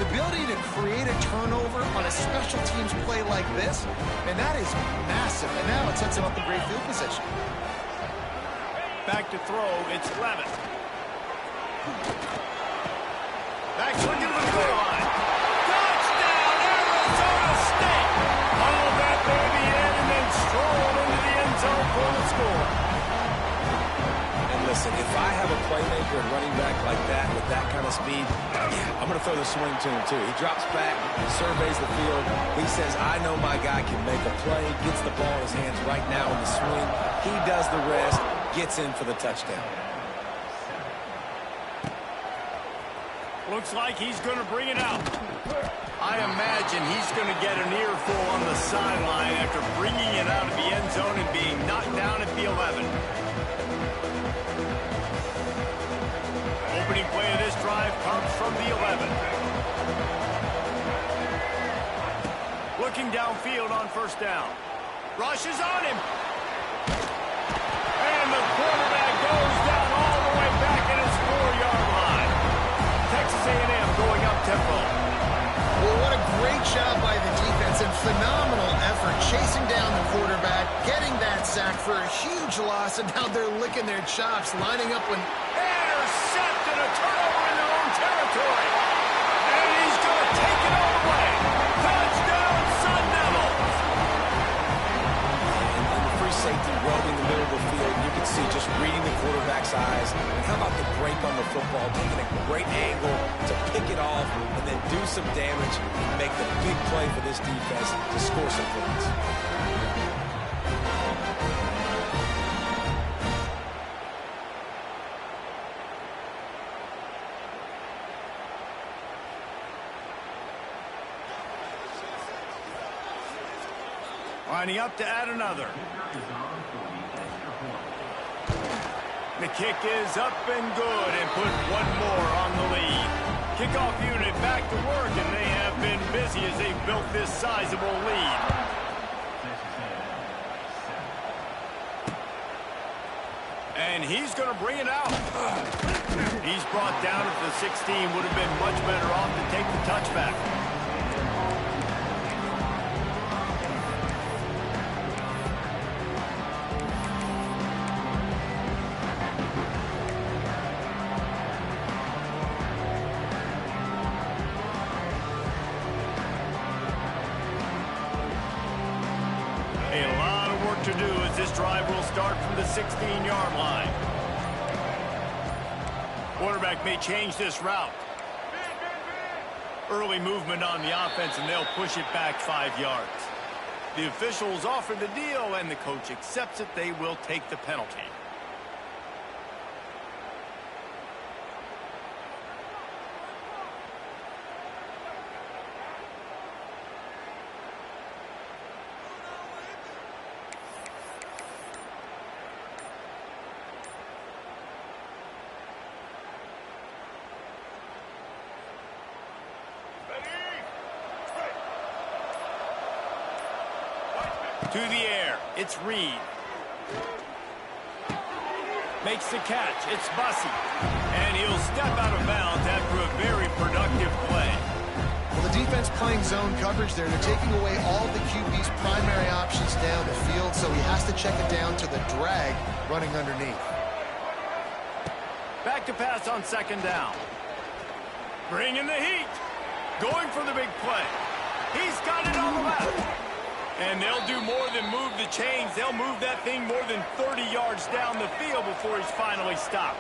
the ability to create a turnover on a special teams play like this, and that is massive. And now it sets him up in great field position. Back to throw, it's Levitt. Back swinging to the goal line. Touchdown, Arizona State! Hauled that baby in and then strolled into the end zone for the score. And listen, if I have a playmaker and running back like that with that kind of speed, yeah, I'm going to throw the swing to him too. He drops back, surveys the field. He says, I know my guy can make a play, gets the ball in his hands right now in the swing. He does the rest, gets in for the touchdown. Looks like he's going to bring it out. I imagine he's going to get an earful on the sideline after bringing it out of the end zone and being knocked down at the 11. Opening play of this drive comes from the 11. Looking downfield on first down. Rushes on him. And the quarterback goes down all the way back at his 4-yard line. Texas A&M going up tempo. Well, what a great job by the defense and phenomenal effort chasing down the quarterback, getting that sack for a huge loss, and now they're licking their chops, lining up when... Intercepted, a turnover in their own territory. And he's going to take it all the way. Touchdown, Sun Devils. And the free safety roaming the middle of the field, you can see just reading the quarterback's eyes. And how about the break on the football, taking a great angle to pick it off and then do some damage and make the big play for this defense to score some points. Lining up to add another. The kick is up and good and put one more on the lead. Kickoff unit back to work, and they have been busy as they've built this sizable lead. And he's going to bring it out. He's brought down at the 16. Would have been much better off to take the touchback. To do as this drive will start from the 16-yard line. Quarterback may change this route. Early movement on the offense, and they'll push it back 5 yards. The officials offer the deal, and the coach accepts it. They will take the penalty. To the air, it's Reed. Makes the catch, it's Bussey. And he'll step out of bounds after a very productive play. Well, the defense playing zone coverage there. They're taking away all the QB's primary options down the field, so he has to check it down to the drag running underneath. Back to pass on second down. Bringing the heat. Going for the big play. He's got it on the left. And they'll do more than move the chains. They'll move that thing more than 30 yards down the field before he's finally stopped.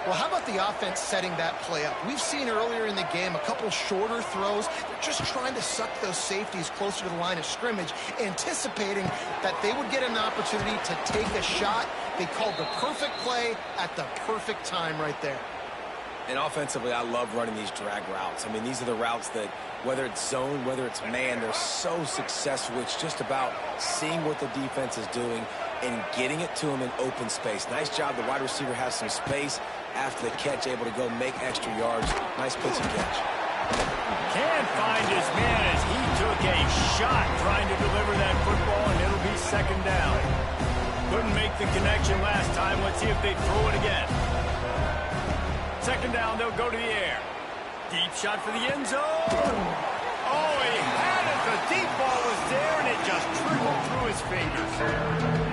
Well, how about the offense setting that play up? We've seen earlier in the game a couple shorter throws. They're just trying to suck those safeties closer to the line of scrimmage, anticipating that they would get an opportunity to take a shot. They called the perfect play at the perfect time right there. And offensively, I love running these drag routes. I mean, these are the routes that, whether it's zone, whether it's man, they're so successful. It's just about seeing what the defense is doing and getting it to him in open space. Nice job. The wide receiver has some space after the catch, able to go make extra yards. Nice pitch and catch. Can't find his man as he took a shot trying to deliver that football, and it'll be second down. Couldn't make the connection last time. Let's see if they throw it again. Second down, they'll go to the air. Deep shot for the end zone. Oh, he had it. The deep ball was there, and it just trickled through his fingers.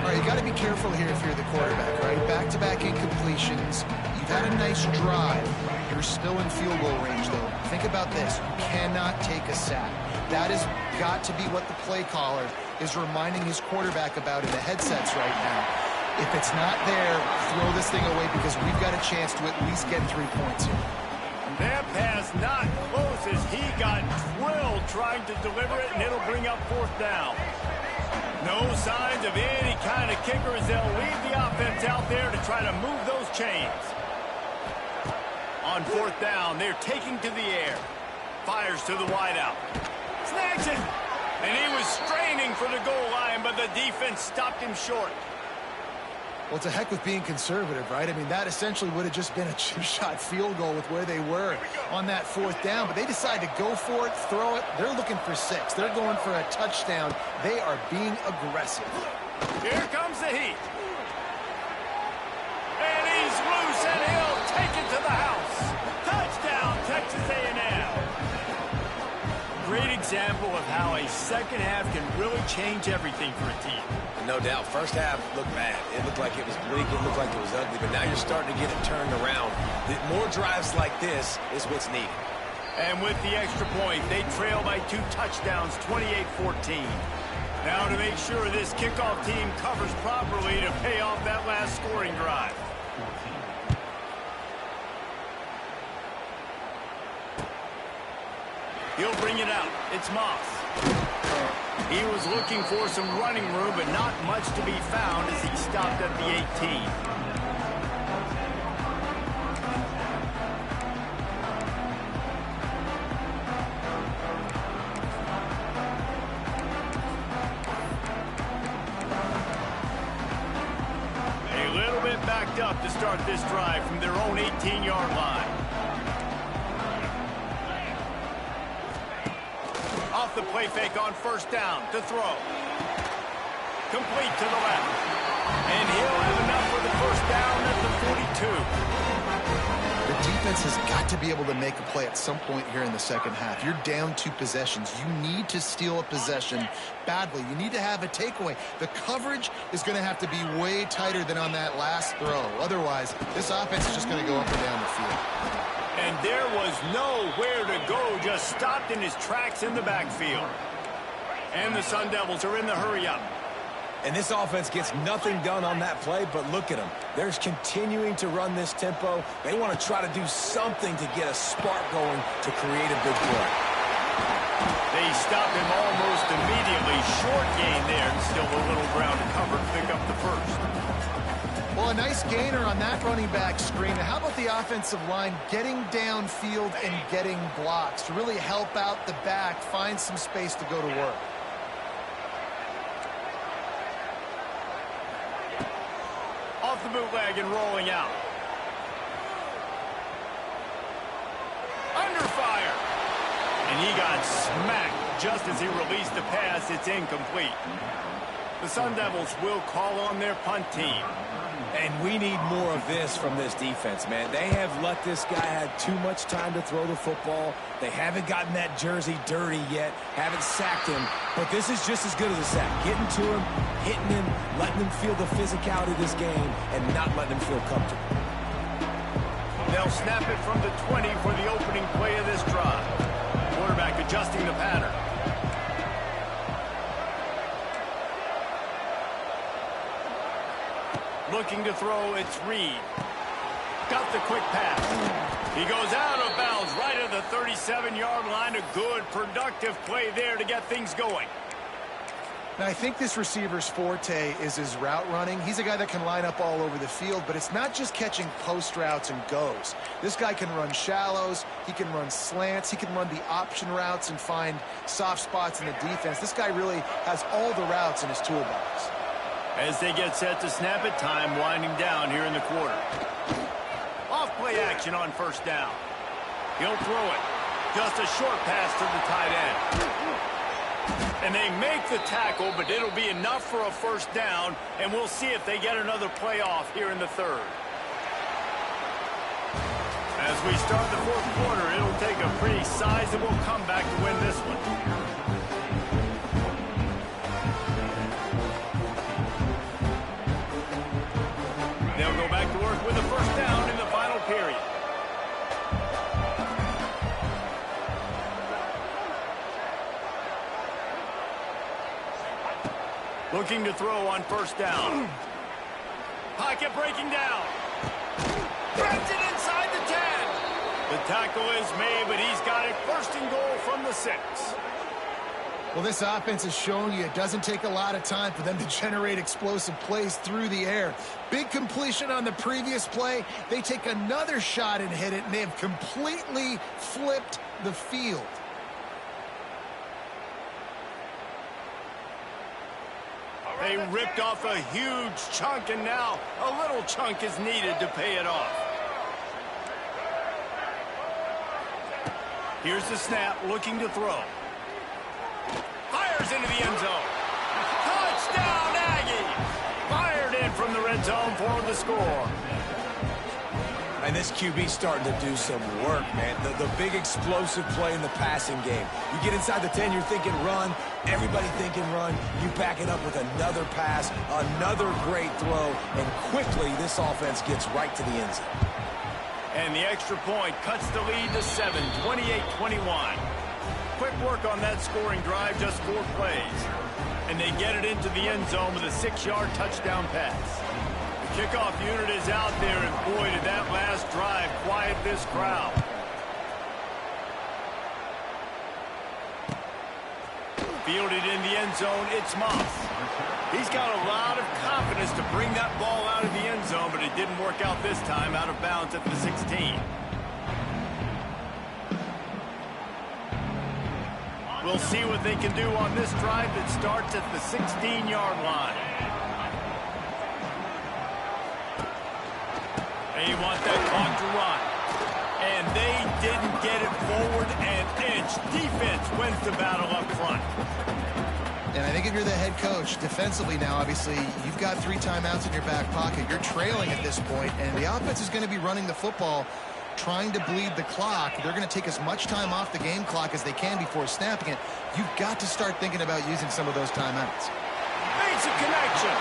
All right, you got to be careful here if you're the quarterback, right? Back-to-back incompletions. You've had a nice drive. You're still in field goal range, though. Think about this. You cannot take a sack. That has got to be what the play caller is reminding his quarterback about in the headsets right now. If it's not there, throw this thing away because we've got a chance to at least get 3 points here. That pass not close as he got drilled trying to deliver it, and it'll bring up 4th down. No signs of any kind of kicker as they'll leave the offense out there to try to move those chains. On 4th down, they're taking to the air. Fires to the wideout. Snags it! And he was straining for the goal line, but the defense stopped him short. Well, it's a heck with being conservative, right? I mean, that essentially would have just been a chip-shot field goal with where they were on that 4th down. But they decided to go for it, throw it. They're looking for 6. They're going for a touchdown. They are being aggressive. Here comes the heat. And he's loose, and he'll take it to the house. Touchdown, Texas A&M. Great example of how a second half can really change everything for a team. No doubt. First half looked bad. It looked like it was bleak. It looked like it was ugly. But now you're starting to get it turned around. More drives like this is what's needed. And with the extra point, they trail by 2 touchdowns, 28-14. Now to make sure this kickoff team covers properly to pay off that last scoring drive. He'll bring it out. It's Moss. He was looking for some running room, but not much to be found as he stopped at the 18. A little bit backed up to start this drive from their own 18-yard line. Off the play fake on 1st down to throw. Complete to the left. And he'll have enough for the 1st down at the 42. The defense has got to be able to make a play at some point here in the second half. You're down 2 possessions. You need to steal a possession badly. You need to have a takeaway. The coverage is going to have to be way tighter than on that last throw. Otherwise, this offense is just going to go up and down the field. And there was nowhere to go, just stopped in his tracks in the backfield. And the Sun Devils are in the hurry-up. And this offense gets nothing done on that play, but look at them. They're continuing to run this tempo. They want to try to do something to get a spark going to create a big play. They stop him almost immediately. Short gain there, and still a little ground to cover to pick up the 1st. Well, a nice gainer on that running back screen. How about the offensive line getting downfield and getting blocks to really help out the back, find some space to go to work? Off the bootleg and rolling out. Under fire. And he got smacked just as he released the pass. It's incomplete. The Sun Devils will call on their punt team. And we need more of this from this defense, man. They have let this guy have too much time to throw the football. They haven't gotten that jersey dirty yet, haven't sacked him. But this is just as good as a sack. Getting to him, hitting him, letting him feel the physicality of this game, and not letting him feel comfortable. They'll snap it from the 20 for the opening play of this drive. Quarterback adjusting the pattern. Looking to throw, it's Reed. Got the quick pass. He goes out of bounds right at the 37-yard line. A good, productive play there to get things going. Now, I think this receiver's forte is his route running. He's a guy that can line up all over the field, but it's not just catching post routes and goes. This guy can run shallows. He can run slants. He can run the option routes and find soft spots in the defense. This guy really has all the routes in his toolbox. As they get set to snap it, time winding down here in the quarter. Off-play action on 1st down. He'll throw it. Just a short pass to the tight end. And they make the tackle, but it'll be enough for a 1st down, and we'll see if they get another play off here in the 3rd. As we start the fourth quarter, it'll take a pretty sizable comeback to win this one. They'll go back to work with a first down in the final period. Looking to throw on first down. Pocket breaking down. Threads it inside the 10. The tackle is made, but he's got it first and goal from the 6. Well, this offense has shown you it doesn't take a lot of time for them to generate explosive plays through the air. Big completion on the previous play. They take another shot and hit it, and they have completely flipped the field. They ripped off a huge chunk, and now a little chunk is needed to pay it off. Here's the snap, looking to throw. Fires into the end zone. Touchdown, Aggies! Fired in from the red zone for the score. And this QB starting to do some work, man. The big explosive play in the passing game. You get inside the 10, you're thinking run. Everybody thinking run. You back it up with another pass, another great throw, and quickly this offense gets right to the end zone. And the extra point cuts the lead to 7, 28-21. Quick work on that scoring drive, just 4 plays. And they get it into the end zone with a 6-yard touchdown pass. The kickoff unit is out there, and boy, did that last drive quiet this crowd. Fielded in the end zone, it's Moss. He's got a lot of confidence to bring that ball out of the end zone, but it didn't work out this time, out of bounds at the 16. We'll see what they can do on this drive that starts at the 16-yard line. They want that clock to run. And they didn't get it forward an inch. Defense wins the battle up front. And I think if you're the head coach, defensively now, obviously, you've got 3 timeouts in your back pocket. You're trailing at this point, and the offense is going to be running the football, trying to bleed the clock. They're going to take as much time off the game clock as they can before snapping it. You've got to start thinking about using some of those timeouts. Makes a connection.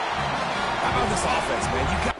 How about this offense, man? You got it.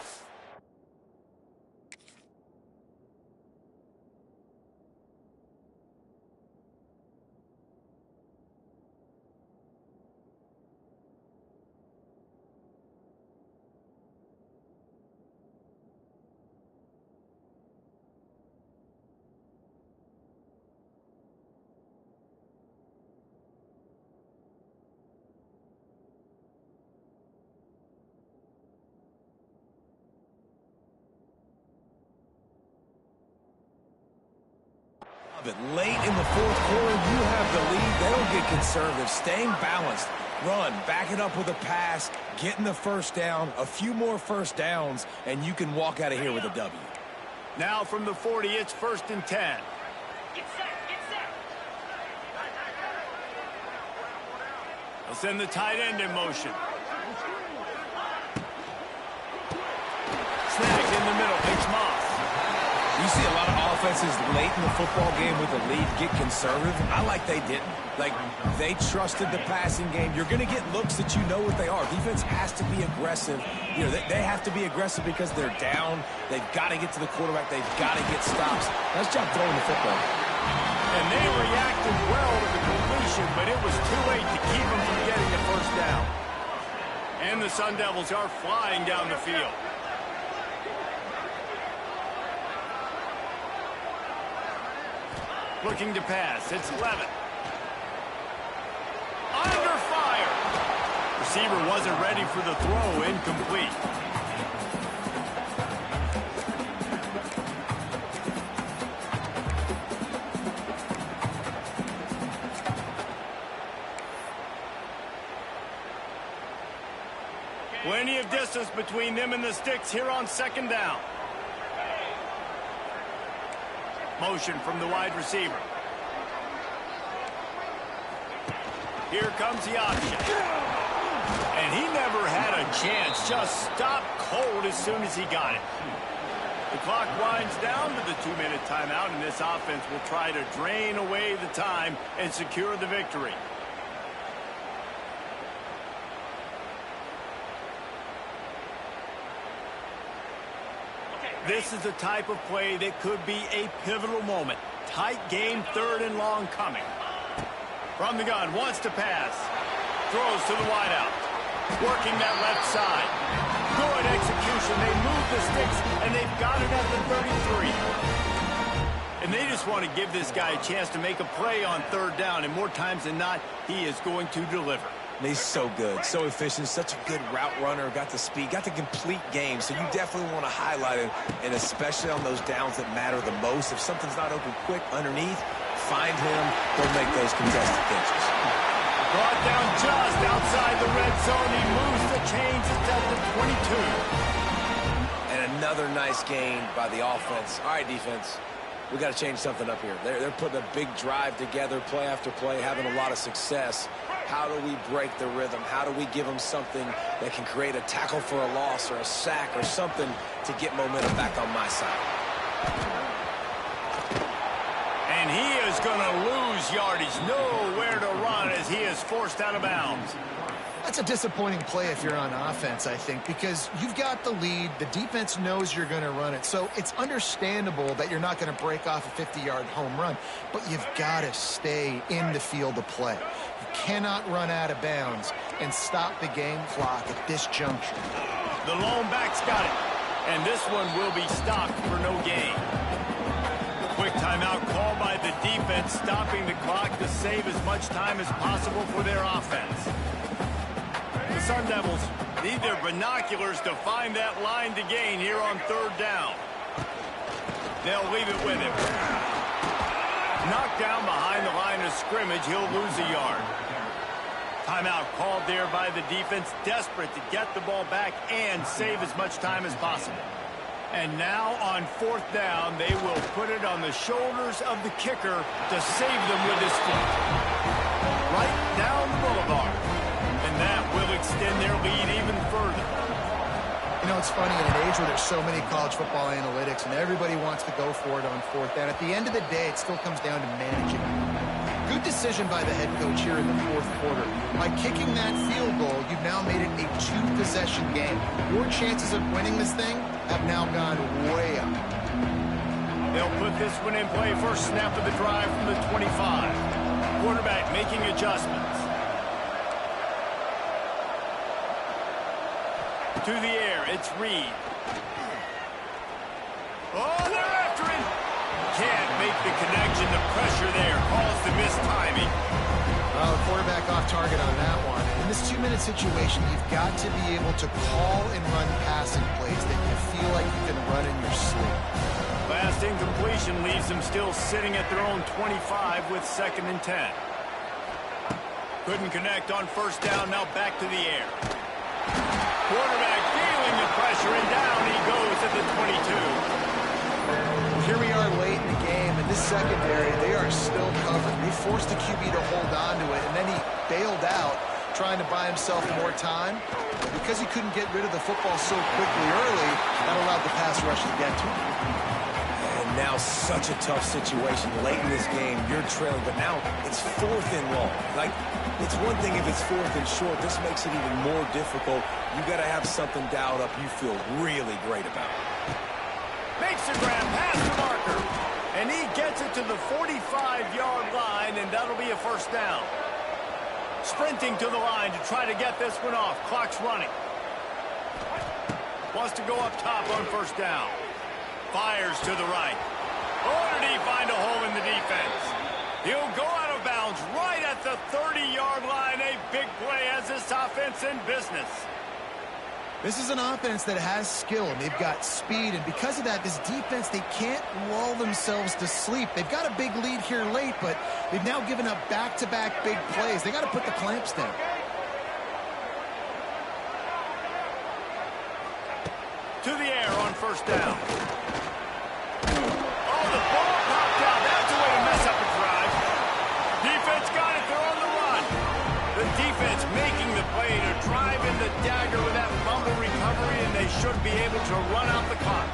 Late in the fourth quarter, you have the lead. They don't get conservative. Staying balanced. Run. Back it up with a pass. Getting the first down. A few more first downs, and you can walk out of here with a W. Now from the 40, it's 1st and 10. Get set, get set. They'll send the tight end in motion. Snagged in the middle. It's Moss. You see a lot of offenses late in the football game with a lead get conservative. I like they didn't. Like, they trusted the passing game. You're going to get looks that you know what they are. Defense has to be aggressive. You know, they have to be aggressive because they're down. They've got to get to the quarterback. They've got to get stops. Nice job throwing the football. And they reacted well to the completion, but it was too late to keep them from getting the first down. And the Sun Devils are flying down the field. Looking to pass. It's Levitt. Under fire. Receiver wasn't ready for the throw. Incomplete. Plenty of distance between them and the sticks here on 2nd down. Motion from the wide receiver. Here comes the option. And he never had a chance. Just stopped cold as soon as he got it. The clock winds down to the 2-minute timeout, and this offense will try to drain away the time and secure the victory. This is the type of play that could be a pivotal moment. Tight game, 3rd and long coming. From the gun, wants to pass. Throws to the wideout. Working that left side. Good execution. They move the sticks, and they've got it at the 33. And they just want to give this guy a chance to make a play on 3rd down, and more times than not, he is going to deliver. He's so good, so efficient, such a good route runner, got the speed, got the complete game. So you definitely want to highlight him, and especially on those downs that matter the most. If something's not open quick underneath, find him, go make those contested catches. Brought down just outside the red zone. He moves the chains at the 22. And another nice gain by the offense. All right, defense, we got to change something up here. They're putting a big drive together, play after play, having a lot of success. How do we break the rhythm? How do we give them something that can create a tackle for a loss or a sack or something to get momentum back on my side? And he is going to lose yardage. Nowhere to run as he is forced out of bounds. That's a disappointing play if you're on offense, I think, because you've got the lead. The defense knows you're going to run it. So it's understandable that you're not going to break off a 50-yard home run, but you've got to stay in the field of play. You cannot run out of bounds and stop the game clock at this juncture. The lone back's got it, and this one will be stopped for no gain. Quick timeout called by the defense, stopping the clock to save as much time as possible for their offense. The Sun Devils need their binoculars to find that line to gain here on 3rd down. They'll leave it with him. Knocked down behind the line of scrimmage, he'll lose a yard. Timeout called there by the defense, desperate to get the ball back and save as much time as possible. And now on 4th down, they will put it on the shoulders of the kicker to save them with his foot. Right down the boulevard. And that will extend their lead even further. You know, it's funny, in an age where there's so many college football analytics and everybody wants to go for it on 4th down, at the end of the day, it still comes down to managing. Good decision by the head coach here in the 4th quarter. By kicking that field goal, you've now made it a 2-possession game. Your chances of winning this thing have now gone way up. They'll put this one in play. First snap of the drive from the 25. Quarterback making adjustments. To the air, it's Reed. Oh, they're after him. Can't make the connection. The pressure there caused the missed timing. Well, the quarterback off target on that one. In this 2-minute situation, you've got to be able to call and run passing plays that you feel like you can run in your sleep. Last incompletion leaves them still sitting at their own 25 with 2nd and 10. Couldn't connect on 1st down, now back to the air. Quarterback feeling the pressure, and down he goes at the 22. Here we are late in the game, and this secondary, they are still covered. They forced the QB to hold on to it, and then he bailed out, trying to buy himself more time. Because he couldn't get rid of the football so quickly early, that allowed the pass rush to get to him. And now such a tough situation late in this game. You're trailing, but now it's 4th and long. Like, it's one thing if it's 4th and short. This makes it even more difficult. You got to have something dialed up you feel really great about. Makes a grab past the marker. And he gets it to the 45-yard line, and that'll be a 1st down. Sprinting to the line to try to get this one off. Clock's running. Wants to go up top on 1st down. Fires to the right. Oh, did he find a hole in the defense? He'll go out of bounds right at the 30-yard line. A big play as this offense in business. This is an offense that has skill, and they've got speed, and because of that, this defense, they can't lull themselves to sleep. They've got a big lead here late, but they've now given up back-to-back big plays. They got to put the clamps down. To the air on 1st down. Oh, the ball popped out. That's a way to mess up a drive. Defense got it. They're on the run. The defense making the play to drive in the dagger with that fumble recovery, and they should be able to run out the clock.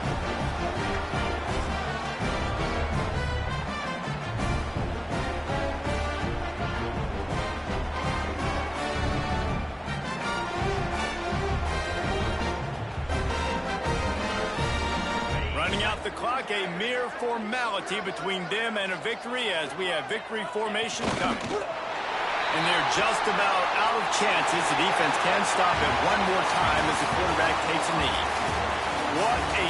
Running out the clock, a mere formality between them and a victory as we have victory formation coming. And they're just about out of chances. The defense can stop it one more time as the quarterback takes a knee. What a